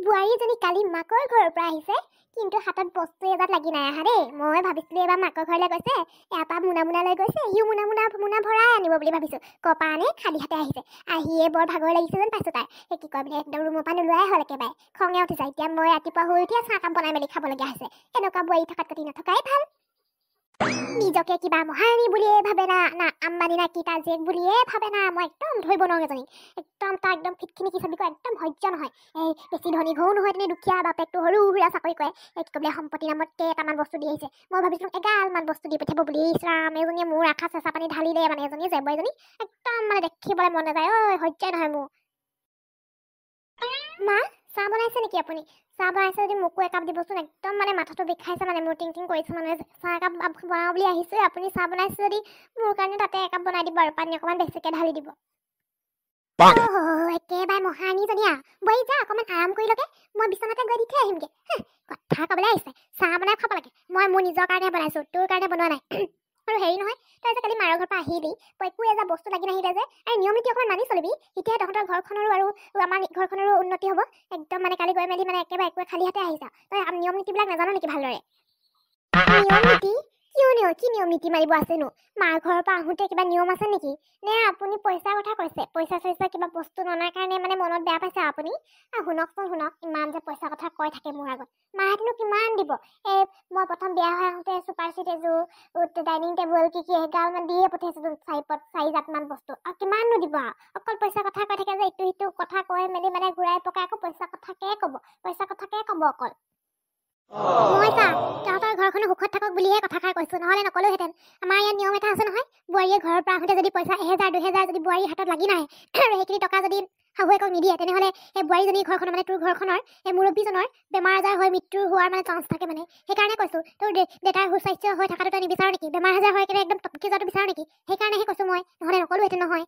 বোৱাৰীজনী কালি মাকৰ ঘৰৰ পৰা আহিছে, কিন্তু হাতত বস্তু এজাত লাগি নাই আহা দেই। মই ভাবিছিলোঁ এবাৰ মাকৰ ঘৰলৈ গৈছে, ইয়াৰ পৰা মোনা লৈ গৈছে, সিও মোনা ভৰাই আনিব বুলি ভাবিছোঁ। কপা আনে খালী হাতে আহিছে, আহিয়ে বৰ ভাগৰ লাগিছে যেন পাইছোঁ তাই। সেই কি কয় বোলে একদম ৰুমৰ পৰা নোলোৱাই হ'ল একেবাৰে। খঙে উঠিছে। এতিয়া মই ৰাতিপুৱা শুই উঠিয়ে চাহকাপ বনাই মেলি খাবলগীয়া হৈছে। এনেকুৱা বোৱাৰী থকাত কাটি নথকাই ভাল। নিজকে কিবা মহাৰাণী বুলিয়ে ভাবে না আম্বানী না কিতা জীয়েক বুলিয়ে ভাবে না। মই একদম ধৰিব নোৱাৰো এজনী। একদম তাৰ একদম ফিটখিনি কি চাবি কয়, একদম সহ্য নহয়। এই বেছি ধনী ঘৰো নহয়, তেনে দুখীয়া বাপেকটো সৰু সুৰা চাকৰি কৰে। এই কি বোলে সম্পত্তি নামত কেইটামান বস্তু দি আহিছে। মই ভাবিছিলোঁ এগালমান বস্তু দি পঠিয়াব বুলি। ইছৰাম, এজনীয়ে মোৰ আশা চেঁচা পানী ঢালিলে মানে। এজনী যে এজনী একদম মানে দেখিবলৈ মন নাযায়। সহ্যই নহয় মোৰ। মা, চাহ বনাইছে নেকি আপুনি? চাহ বনাইছে যদি মোকো একাপ দিবচোন। একদম মানে মাথাটো বিষাইছে মানে, মোৰ টিং কৰিছে মানে। চাহ একাপ বনাওঁ বুলি আহিছোঁ, আপুনি চাহ বনাইছে যদি মোৰ কাৰণে তাতে একাপ বনাই দিব আৰু পানী অকণমান বেছিকৈ ঢালি দিব। একেবাৰে মহাৰাণীজনী আৰু। বোৱাৰী যা অকণমান আৰাম কৰি লগে, মই বিচনাতে গৈ দি থৈ আহিমগৈ। কথা ক'বলৈ আহিছে, চাহ বনাই খাব লাগে। মই মোৰ নিজৰ কাৰণে বনাইছোঁ, তোৰ কাৰণে বনোৱা নাই। আৰু হেৰি নহয়, তই যে কালি মাৰৰ ঘৰৰ পৰা আহিলি, একো এজা বস্তু লাগি নাহিলে যে। আৰু নিয়ম নীতি অকণমান মানি চলিবি, তেতিয়াহে তহঁতৰ ঘৰখনৰো আৰু আমাৰ ঘৰখনৰো উন্নতি হ'ব। একদম মানে কালি গৈ মেলি মানে একেবাৰে একোৱে খালী হাতে আহিছা। তই নিয়ম নীতিবিলাক নাজানো নেকি ভালদৰে? নিয়ম নীতি? কি নিয়ম নীতি মাৰিব আছেনো? মাৰ ঘৰৰ পৰা আহোঁতে কিবা নিয়ম আছে নেকি? নে আপুনি পইচাৰ কথা কৈছে? পইচা চইচা কিবা বস্তু ননাৰ কাৰণে মানে মনত বেয়া পাইছে আপুনি? শুনক, ইমান যে পইচা কথা কৈ থাকে মোৰ আগত। মাহেঁতেনো কিমান দিব? মই প্ৰথম বিয়া হৈ আহোঁতে চুপাৰ চিট এযোৰ, ডাইনিং টেবুল কি এগালমান দিয়ে পঠিয়াইছিলোঁ, 4-5 বস্তু। আৰু কিমাননো দিব আৰু? অকল পইচা কথা কৈ থাকে যে, ইটো কথা কৈ মেলি মানে ঘূৰাই পকাই আকৌ পইচা কথাকে ক'ব অকল। মই চা, তহঁতৰ ঘৰখনো সুখত থাকক বুলিহে কথাষাৰ কৈছোঁ, নহ'লে নকলোহেঁতেন। আমাৰ ইয়াত নিয়ম এটা আছে নহয়, বোৱাৰীয়ে ঘৰৰ পৰা আহোঁতে যদি পইচা 1000-2000 যদি বোৱাৰীৰ হাতত লাগি নাহে, আৰু সেইখিনি টকা যদি শাহুৱেকক নিদিয়ে, তেনেহ'লে সেই বোৱাৰীজনীৰ ঘৰখনৰ মানে তোৰ ঘৰখনৰ সেই মুৰব্বীজনৰ বেমাৰ আজাৰ হৈ মৃত্যু হোৱাৰ মানে চান্স থাকে মানে। সেইকাৰণে কৈছোঁ, তোৰ দেউতাৰ সুস্বাস্থ্য হৈ থকাটো তই নিবিচাৰ নেকি? বেমাৰ আজাৰ হৈ কেনে একদম টপকি যোৱাটো বিচাৰ নেকি? সেইকাৰণেহে কৈছোঁ মই, নহ'লে নকলোহেঁতেন নহয়।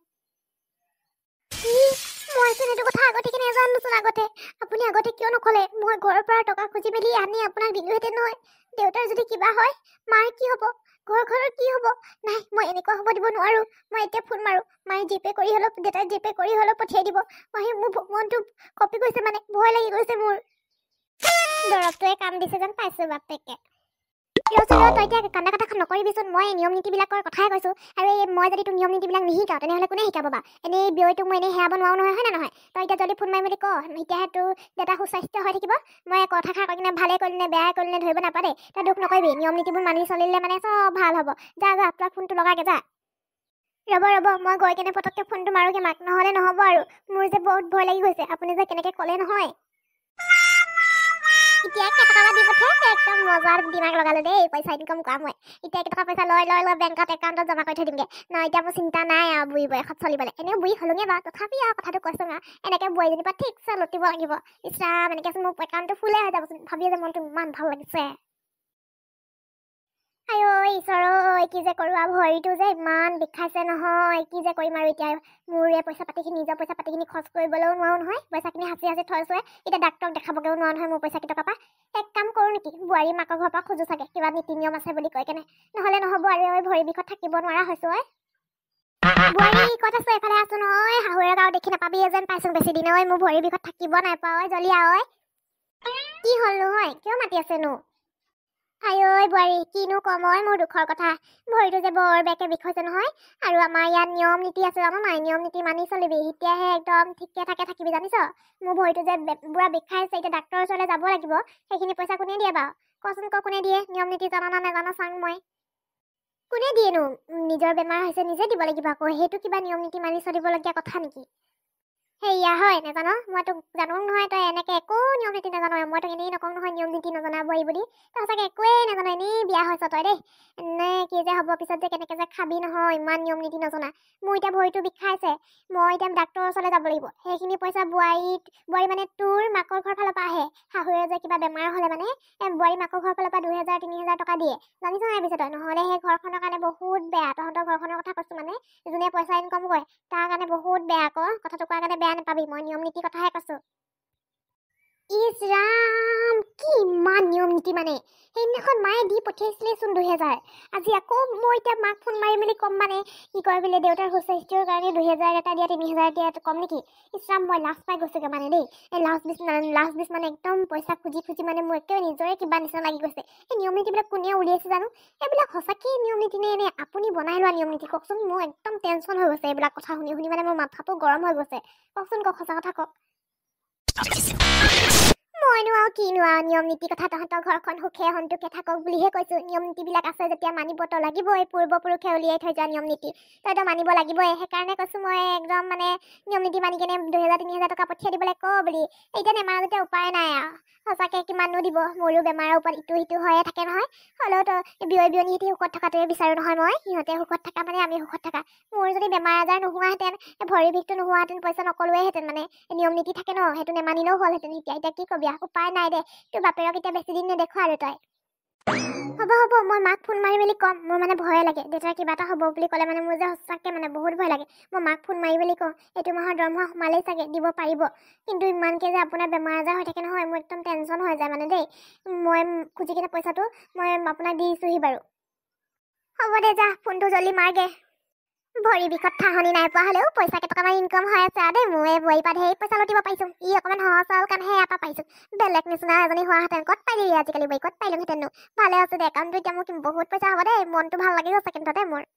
মইচোন এইটো কথা আগতে নাজানোচোন। আপুনি আগতে কিয় নক'লে? মই ঘৰৰ পৰা টকা খুজি মেলি আনি আপোনাক দিলোহেঁতেন নহয়। দেউতাৰ যদি কিবা হয়, মাৰ কি হ'ব? ঘৰখনৰ কি হ'ব? নাই, মই এনেকুৱা হ'ব দিব নোৱাৰোঁ। মই এতিয়া ফোন মাৰোঁ, মায়ে জিপে' কৰি হ'লেও, দেউতাই জিপে' কৰি হ'লেও পঠিয়াই দিব। মোৰ মনটো কঁপি গৈছে মানে, ভয় লাগি গৈছে মোৰ। দৰৱটোৱে কাম দিছে যেন পাইছোঁ বাপেকে। ৰচোন, তই এতিয়া কান্দা কাটাখন নকৰিবিচোন। মই নিয়ম নীতিবিলাকৰ কথাই কৈছোঁ। আৰু মই যদি তোৰ নিয়ম নীতিবিলাক নিশিকাওঁ, তেনেহ'লে কোনে শিকাব বা? এনেই ব্যয়টোক মই এনেই হেৰাব নোৱাৰো নহয়, হয় নে নহয়? তই এতিয়া যদি ফোন মাৰি মেলি ক, এতিয়াহে তোৰ দেউতা সুস্বাস্থ্য হৈ থাকিব। মই কথাষাৰ কৈ কিনে ভালে কৰিলে নে বেয়াই কৰিলে নে ধৰিব নাপাওঁ দেই। তই দুখ নকৰিবি, নিয়ম নীতিবোৰ মানি চলিলে মানে চব ভাল হ'ব। যা তই ফোনটো লগাগে যা। ৰ'ব, মই গৈ কেনে পটককৈ ফোনটো মাৰোগে মাক, নহ'লে নহ'ব আৰু। মোৰ যে বহুত ভয় লাগি গৈছে, আপুনি যে কেনেকৈ ক'লে নহয়। এতিয়া কেইটকা দি পঠিয়াই একদম মজা দিমাগ লগালো দেই। পইচা ইনকাম কৰা মই। এতিয়া কেইটকা পইচা লৈ বেংকত একাউণ্টত জমা কৰি থৈ দিমগে। এতিয়া মোৰ চিন্তা নাই আৰু বুঢ়ী বয়সত চলিবলৈ। এনেও বুঢ়ী হ'লোঙে বাৰু, তথাপি আৰু কথাটো কৈছোঁ না, এনেকৈ বোৱাৰীজনীৰ পৰা ঠিকছে লুটিব লাগিব। ইছৰাম, এনেকৈচোন মোৰ একাউণ্টটো ফুলে হৈ যাবচোন। ভাবিয়ে যে মনটো ইমান ভাল লাগিছে। ঈশ্বৰ ঐ, কি যে কৰোঁ আৰু। ভৰিটো যে ইমান বিষাইছে নহয়, কি যে কৰিম আৰু এতিয়া। মোৰ এই নিজৰ পইচা পাতিখিনি খৰচ কৰিবলৈও নোৱাৰোঁ নহয়। পইচাখিনি সাঁচি থৈছোঁহে। এতিয়া ডাক্তৰক দেখাবগৈও নোৱাৰোঁ নহয় মোৰ পইচা কেইটকাৰ পৰা। এক কাম কৰোঁ নেকি, বোৱাৰী মাকৰ ঘৰৰ পৰা খোজোঁ চাগে, কিবা নীতি নিয়ম আছে বুলি কৈ কেনে। নহ'লে নহ'ব আৰু, ভৰি বিষত থাকিব নোৱাৰা হৈছোঁ। বোৱাৰী ক'ত আছে? এইফালে আছোঁ নহয়। শাহুৱেক আৰু দেখি নাপাবি যেন পাইছোঁ বেছি দিন। মোৰ ভৰি বিষত থাকিব নাই পোৱা। জলিয়া কি হ'ল নহয়? কিয় মাতি আছেনো? বোৱাৰী, কিনো ক'ম মোৰ দুখৰ কথা। ভৰিটো যে বৰ বেয়াকৈ বিষ হৈছে নহয়। আৰু আমাৰ ইয়াত নিয়ম নীতি আছে জানো নাই? নিয়ম নীতি মানি চলিবি, তেতিয়াহে একদম ঠিকে থাকিবি জানিছ? মোৰ ভৰিটো যে পুৰা বিষাইছে, এতিয়া ডাক্তৰৰ ওচৰলৈ যাব লাগিব। সেইখিনি পইচা কোনে দিয়ে বাৰু? কচোন কোনে দিয়ে? নিয়ম নীতি জানা না নাজানা চাং মই। কোনে দিয়েনো? নিজৰ বেমাৰ হৈছে নিজে দিব লাগিব আকৌ। সেইটো কিবা নিয়ম নীতি মানি চলিবলগীয়া কথা নেকি? সেয়া হয়, নাজানো? মই তোক জানো নহয়, তই এনেকৈ একো নিয়ম নীতি নাজানো। মই তোক এনেই নকওঁ নহয় নিয়ম নীতি নজনা বোৱাৰী বুলি। তই সঁচাকৈ একোৱেই নাজানো, এনেই বিয়া হৈছ তই দেই। নে কি যে হ'ব পিছত যে কেনেকৈ যে খাবি নহয়, ইমান নিয়ম নীতি নজনা। মোৰ এতিয়া ভৰিটো বিষাইছে, মই এতিয়া ডাক্তৰৰ ওচৰলৈ যাব লাগিব। সেইখিনি পইচা বোৱাৰী মানে তোৰ মাকৰ ঘৰৰ ফালৰ পৰা আহে। শাহুৱে যে কিবা বেমাৰ হ'লে মানে বোৱাৰী মাকৰ ঘৰৰ ফালৰ পৰা 2000-3000 টকা দিয়ে। জানিছ নাই পিছত তই? নহ'লে সেই ঘৰখনৰ কাৰণে বহুত বেয়া। তহঁতৰ ঘৰখনৰ কথা কৈছোঁ মানে, যোনে পইচা ইনকাম কৰে তাৰ কাৰণে বহুত বেয়া আকৌ। কথাটো কোৱাৰ কাৰণে বেয়া নাপাবি, মই নিয়ম নীতিৰ কথাহে কৈছোঁ। ইছ ৰাম, কি ইমান নিয়ম নীতি মানে সেইদিনাখন মায়ে দি পঠিয়াইছিলেচোন 2000 আজি আকৌ মই এতিয়া মাক ফোন মাৰি মেলি কম মানে কি কয় বোলে দেউতাৰ সুস্বাস্থ্যৰ কাৰণে 2000 এটা দিয়া 3000 দিয়া কম নেকি ইছৰাম মই লাষ্ট পাই গৈছোগে মানে দেই এই লাষ্ট বিছ মানে একদম পইচা খুজি খুজি মানে মোৰ একেবাৰে নিজৰে কিবা নিচিনা লাগি গৈছে এই নিয়ম নীতিবিলাক কোনে উলিয়াইছে জানো এইবিলাক সঁচাকেই নিয়ম নীতি নে এনে আপুনি বনাই লোৱা নিয়ম নীতি কওকচোন মোৰ একদম টেনশ্যন হৈ গৈছে এইবিলাক কথা শুনি শুনি মানে মোৰ মাথাটো গৰম হৈ গৈছে কওকচোন কওক সঁচা কথা কওক মইনো আৰু কিনো আৰু নিয়ম নীতি কথা তহঁতৰ ঘৰখন সুখে সন্তোষে থাকক বুলিহে কৈছো নিয়ম নীতিবিলাক আছে যেতিয়া মানিবতো লাগিবই পূৰ্বপুৰুষে উলিয়াই থৈ যোৱা নিয়ম নীতি তইতো মানিব লাগিবই সেইকাৰণে কৈছো মই একদম মানে নিয়ম নীতি মানি কেনে 2000 3000 টকা পঠিয়াই দিবলৈ ক বুলি এতিয়া নেমানো যেতিয়া উপায় নাই আৰু সঁচাকে কিমাননো দিব মোৰো বেমাৰৰ ওপৰত ইটো সিটো হৈয়ে থাকে নহয় হ'লেওতো বিয়নী সিহঁতি সুখত থকাটোৱে বিচাৰো নহয় মই সিহঁতে সুখত থকা মানে আমি সুখত থকা মোৰ যদি বেমাৰ আজাৰ নোহোৱাহেঁতেন ভৰি বিষটো নোহোৱাহেঁতেন পইচা নকলোৱেহেঁতেন মানে নিয়ম নীতি থাকে ন সেইটো নেমানিলেও হ'লহেঁতেন এতিয়া কি কবি উপায় নাই দে তোৰ বাপেৰক এতিয়া বেছি দিন নেদেখো আৰু তই হ'ব মই মাক ফোন মাৰি মেলি কম মোৰ মানে ভয়ে লাগে দেউতাৰ কিবা এটা হ'ব বুলি ক'লে মানে মোৰ যে সঁচাকৈ মানে বহুত ভয় লাগে মই মাক ফোন মাৰি মেলি কওঁ এইটো মাহৰ দৰমহা সোমালেই চাগে দিব পাৰিব কিন্তু ইমানকৈ যে আপোনাৰ বেমাৰ আজাৰ হৈ থাকে নহয় মোৰ একদম টেনশ্যন হৈ যায় মানে দেই মই খুজি কিনে পইচাটো মই আপোনাক দি দিছোঁহি বাৰু হ'ব দে যা ফোনটো জল্দি মাৰগে ভৰি বিষত ঠাহনি নাই পোৱা হ'লেও পইচা কেইটকামান ইনকাম হৈ আছে আৰু দেই মই ভৰি পা ধেৰ পইচা লুটিব পাৰিছোঁ ই অকণমান সহজ সৰল কাৰণেহে ইয়াৰ পৰা পাইছোঁ বেলেগ নিচিনা এজনী হোৱাহেঁতেন ক'ত পালি আজিকালি বৈ ক'ত পাৰিলোহেঁতেনো ভালে আছে দে একাউণ্টটো এতিয়া মোৰ বহুত পইচা হ'ব দেই মনটো ভাল লাগি গৈছে কিন্তু দেই মোৰ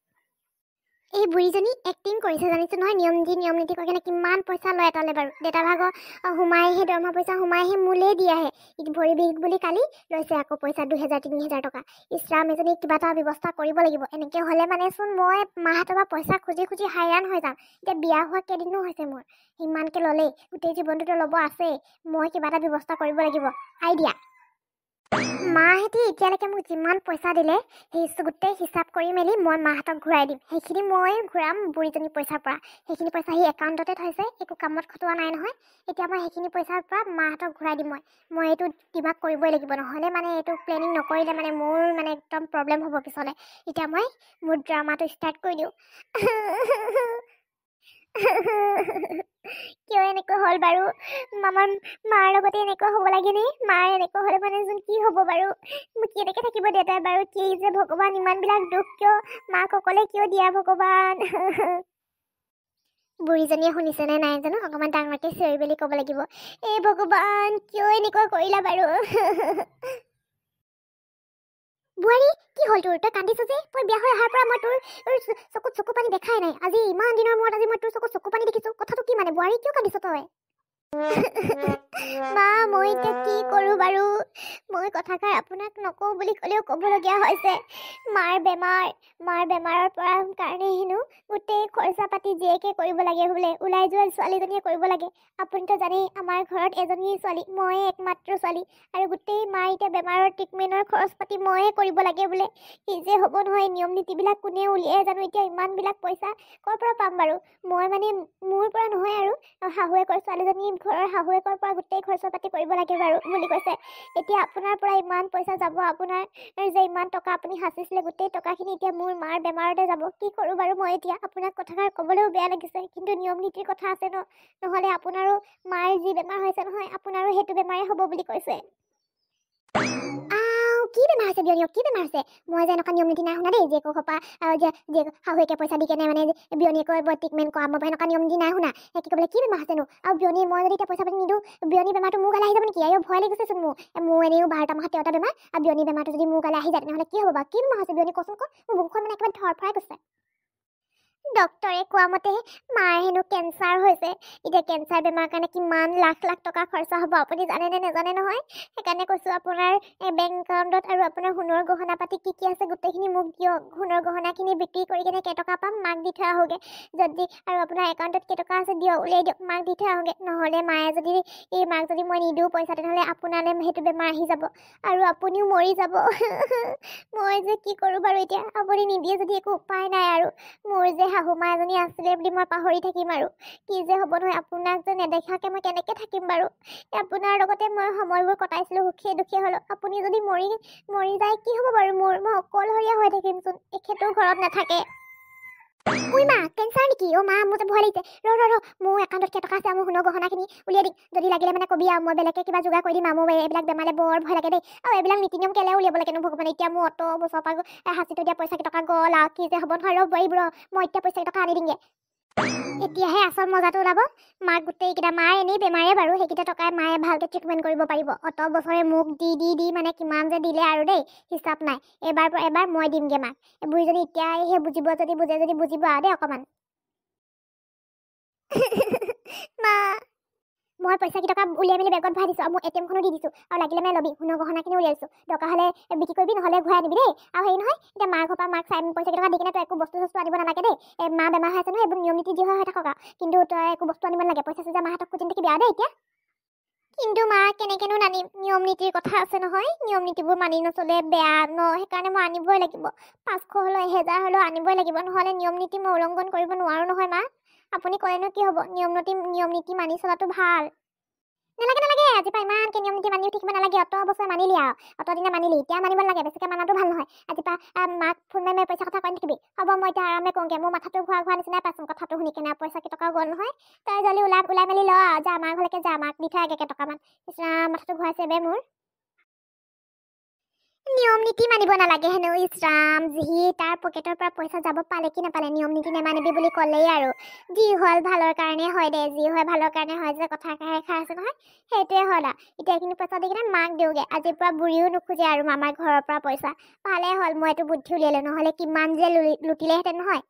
এই বুঢ়ীজনী এক্টিং কৰিছে জানিছোঁ নহয় নিয়ম নীতি কৰি কিনে কিমান পইচা লয় এটালে বাৰু দেউতাৰ ভাগৰ সোমাই আহি দৰমহা পইচা সোমাই আহি মোলেই দি আহে ভৰি বিষ বুলি কালি লৈছে আকৌ পইচা 2000 3000 টকা ইছৰাম এজনী কিবা এটা ব্যৱস্থা কৰিব লাগিব এনেকৈ হ'লে মানেচোন মই মাহঁতৰ পৰা পইচা খুজি খুজি হাইৰাণ হৈ যাম এতিয়া বিয়া হোৱা কেইদিনো হৈছে মোৰ ইমানকৈ ল'লেই গোটেই জীৱনটোতো ল'ব আছেই মই কিবা এটা ব্যৱস্থা কৰিব লাগিব আইডিয়া মাহঁতে এতিয়ালৈকে মোক যিমান পইচা দিলে সেই গোটেই হিচাপ কৰি মেলি মই মাহঁতক ঘূৰাই দিম সেইখিনি মই ঘূৰাম বুঢ়ীজনী পইচাৰ পৰা সেইখিনি পইচা সি একাউণ্টতে থৈছে একো কামত খটোৱা নাই নহয় এতিয়া মই সেইখিনি পইচাৰ পৰা মাহঁতক ঘূৰাই দিম মই এইটো কিবা কৰিবই লাগিব নহ'লে মানে এইটো প্লেনিং নকৰিলে মানে মোৰ মানে একদম প্ৰব্লেম হ'ব পিছলৈ এতিয়া মই মোৰ ড্ৰামাটো ষ্টাৰ্ট কৰি দিওঁ কিয় এনেকুৱা হ'ল বাৰু মাৰ লগতে এনেকুৱা হ'ব লাগেনে মাৰ এনেকুৱা হ'লে মানেচোন কি হ'ব বাৰু মোক কেনেকৈ থাকিব দেউতাই বাৰু কি যে ভগৱান ইমানবিলাক দুখ কিয় মাক অকলে কিয় দিয়া ভগৱান বুঢ়ীজনীয়ে শুনিছেনে নাই জানো অকণমান ডাঙৰকৈ চিঞৰি মেলি ক'ব লাগিব এই ভগৱান কিয় এনেকুৱা কৰিলা বাৰু বুঢ়ী কি হ'ল তোৰ তই কান্দিছ যে তই বিয়া হৈ অহাৰ পৰা মই তোৰ চকুত চকু পানী দেখাই নাই আজি ইমান দিনৰ মূৰত আজি মই তোৰ চকুত চকু পানী দেখিছোঁ কথাটো কি মানে বুঢ়ী কিয় কান্দিছ তই মা মই এতিয়া কি কৰোঁ বাৰু মই কথাষাৰ আপোনাক নকওঁ বুলি ক'লেও ক'বলগীয়া হৈছে মাৰ বেমাৰৰ পৰা কাৰণে হেনো গোটেই খৰচা পাতি জীয়েকে কৰিব লাগে বোলে ওলাই যোৱা ছোৱালীজনীয়ে কৰিব লাগে আপুনিতো জানেই আমাৰ ঘৰত এজনী ছোৱালী ময়ে একমাত্ৰ ছোৱালী আৰু গোটেই মাৰ এতিয়া বেমাৰৰ ট্ৰিটমেণ্টৰ খৰচ পাতি ময়ে কৰিব লাগে বোলে কি যে হ'ব নহয় নিয়ম নীতিবিলাক কোনে উলিয়াই জানো এতিয়া ইমানবিলাক পইচা ক'ৰ পৰা পাম বাৰু মই মানে মোৰ পৰা নহয় আৰু শাহুৱেকৰ ছোৱালীজনী ঘৰৰ শাহুৱেকৰ পৰা গোটেই খৰচা পাতি কৰিব লাগে বাৰু বুলি কৈছে এতিয়া আপোনাৰ পৰা ইমান পইচা যাব আপোনাৰ যে ইমান টকা আপুনি সাঁচিছিলে গোটেই টকাখিনি এতিয়া মোৰ মাৰ বেমাৰতে যাব কি কৰোঁ বাৰু মই এতিয়া আপোনাক কথাষাৰ ক'বলৈও বেয়া লাগিছে কিন্তু নিয়ম নীতিৰ কথা আছে ন নহ'লে আপোনাৰো মাৰ যি বেমাৰ হৈছে নহয় আপোনাৰো সেইটো বেমাৰে হ'ব বুলি কৈছে কি বেমাৰ আছে বিয়নীক কি বেমাৰ আছে মই যে এনেকুৱা নিয়ম নীতি নাই শুনা দেই যে কোপা যে শাহুৱেকে পইচা দি কেনে মানে বিয়নীয়েকৈ ট্ৰিটমেণ্ট কৰা মই এনেকুৱা নিয়ম নীতি নাই শুনা কি ক'বলৈ কি বেমাৰ আছেনো আৰু বিয়নী মই যদি এতিয়া পইচা পাতি নিদিওঁ বিয়নী বেমাৰটো মোৰ গালে আহি যাব নেকি আৰু ভয় লাগিছেচোন মোৰ এনেও 12টা মাহত 13টা বেমাৰ আৰু বিয়নী বেমাৰটো যদি মোৰ গালে আহি যায় তেনেহ'লে কি হ'ব বাৰু কি বেমাৰ আছে বিয়নী কচোন মোৰ বুকুখন মানে একেবাৰে ধৰফৰাই গৈছে ডক্টৰে কোৱা মতে মাৰ হেনো কেঞ্চাৰ হৈছে এতিয়া কেঞ্চাৰ বেমাৰৰ কাৰণে কিমান লাখ লাখ টকা খৰচা হ'ব আপুনি জানেনে নেজানে নহয় সেইকাৰণে কৈছোঁ আপোনাৰ বেংক একাউণ্টত আৰু আপোনাৰ সোণৰ গহনা পাতি কি কি আছে গোটেইখিনি মোক দিয়ক সোণৰ গহনাখিনি বিক্ৰী কৰি কিনে কেইটকা পাম মাক দি থৈ আহোঁগৈ যদি আৰু আপোনাৰ একাউণ্টত কেইটকা আছে দিয়ক উলিয়াই দিয়ক মাক দি থৈ আহোঁগৈ নহ'লে মায়ে যদি মাক যদি মই নিদিওঁ পইচা তেনেহ'লে আপোনালৈ সেইটো বেমাৰ আহি যাব আৰু আপুনিও মৰি যাব মই যে কি কৰোঁ বাৰু এতিয়া আপুনি নিদিয়ে যদি একো উপায় নাই আৰু মোৰ যে শাহুমা এজনী আছিলে বুলি মই পাহৰি থাকিম আৰু কি যে হ'ব নহয় আপোনাক যে নেদেখাকৈ মই কেনেকৈ থাকিম বাৰু আপোনাৰ লগতে মই সময়বোৰ কটাইছিলোঁ সুখে দুখে হ'লেও আপুনি যদি মৰি যায় কি হ'ব বাৰু মই অকলশৰীয়া হৈ থাকিমচোন এখেতেও ঘৰত নাথাকে উই মা কেঞ্চাৰ নেকি? অ' মা মোৰ যে ভয় লাগিছে। ৰ মোৰ একাউণ্টত কেইটকা আছে, মোৰ সোণৰ গহনাখিনি উলিয়াই দিম। যদি লাগিলে মানে কবি আৰু মই বেলেগকৈ কিবা যোগাৰ কৰি দিম আৰু। মোৰ এইবিলাক বেমাৰলৈ বৰ ভয় লাগে দেই। আৰু এইবিলাক নীতি নিয়ম কেলে উলিয়াব লাগেনো ভগৱানে? এতিয়া মোৰ অত বছৰৰ পৰা সাঁচি থৈ দিয়া পইচা কেইটকা গ'ল আৰু কি যে হ'ব নহয়। মই এতিয়া পইচা কেইটকা আনি দিমগে। এতিয়াহে আচল মজাটো ওলাব। মাক গোটেইকেইটা মাৰ এনেই বেমাৰে বাৰু, সেইকেইটা টকাই মায়ে ভালকৈ ট্ৰিটমেণ্ট কৰিব পাৰিব। অত বছৰে মোক দি মানে কিমান যে দিলে আৰু দেই, হিচাপ নাই। এবাৰ মই দিমগে মাক। বুঢ়ীজনী এতিয়াহে বুজিব, যদি বুজিব আৰু দেই অকণমান। মা মই পইচা কেইটকা উলিয়াই মেলি বেগত ভৰাই দিছোঁ আৰু মোৰ ATM খনো দি দিছোঁ। আৰু লাগিলে মানে ল'বি, সোণৰ গহনাখিনি উলিয়াই দিছোঁ। দৰকাৰ হ'লে বিক্ৰী কৰিবি, নহ'লে ঘূৰাই আনিবি দেই। আৰু হেৰি নহয়, এতিয়া মাৰ ঘৰৰ পৰা মাক পইচা কেইটকা দি কিনে তই একো বস্তু আনিব নালাগে দেই। মা বেমাৰ হৈ আছে নহয়, এইবোৰ নিয়ম নীতি যি হৈ থাকক আৰু। কিন্তু তই একো বস্তু আনিব নালাগে। পইচা চইচা মাহঁতক খুজি নাথাকিবি আৰু দেই এতিয়া। কিন্তু মা কেনেকেনো নানিম? নিয়ম নীতিৰ কথা আছে নহয়। নিয়ম নীতিবোৰ মানি নচলে বেয়া ন, সেইকাৰণে মই আনিবই লাগিব। 500 হ'লেও 1000 হ'লেও আনিবই লাগিব, নহ'লে নিয়ম নীতি মই উলংঘন কৰিব নোৱাৰোঁ নহয় মা। আপুনি ক'লেনো কি হ'ব? নিয়ম নীতি মানি চলাটো ভাল। নালাগে আজি পৰা ইমানকে নিয়ম নীতি মানিও থাকিব নালাগে। অত বছৰ মানিলি আৰু অত দিনে মানিলি, এতিয়া মানিব নালাগে। বেছিকৈ মানাটো ভাল নহয়। আজি পৰা মাক ফোন মাৰি পইচা কথা কৈ নাথাকিবি। হ'ব মই এতিয়া আৰামে কওঁগে। মোৰ মাথাটো ঘূৰা নিচিনাই পাইছোঁ কথাটো শুনি কেনে। পইচা কেইটকাও গ'ল নহয়। তই জল্দি ওলাই মেলি ল আৰু যা, মাৰ ঘৰলৈকে যা। মাক দি থৈ আগে কেইটকামান। মাথাটো ঘূৰাইছে বে মোৰ। নিয়ম নীতি মানিব নালাগে হেনো। ইছৰাম, যি তাৰ পকেটৰ পৰা পইচা যাব পালে কি নাপালে, নিয়ম নীতি নেমানিবি বুলি ক'লেই আৰু। যি হ'ল ভালৰ কাৰণে হয় দে, যি হয় ভালৰ কাৰণে হয় যে কথা খাই আছে নহয়, সেইটোৱে হ'ল আৰু। এতিয়া এইখিনি পইচা দি কিনে মাক দিওঁগে। আজিৰ পৰা বুঢ়ীও নোখোজে আৰু মামাৰ ঘৰৰ পৰা পইচা। ভালেই হ'ল মই এইটো বুদ্ধি উলিয়ালো, নহ'লে কিমান যে লুটিলেহেঁতেন নহয়।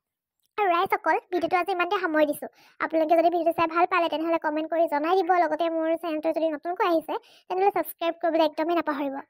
আৰু ৰাইজসকল, ভিডিঅ'টো আজি ইমানতে সামৰি দিছোঁ। আপোনালোকে যদি ভিডিঅ'টো চাই ভাল পালে তেনেহ'লে কমেণ্ট কৰি জনাই দিব। লগতে মোৰ চেনেলটো যদি নতুনকৈ আহিছে তেনেহ'লে ছাবস্ক্ৰাইব কৰিবলৈ একদমেই নাপাহৰিব।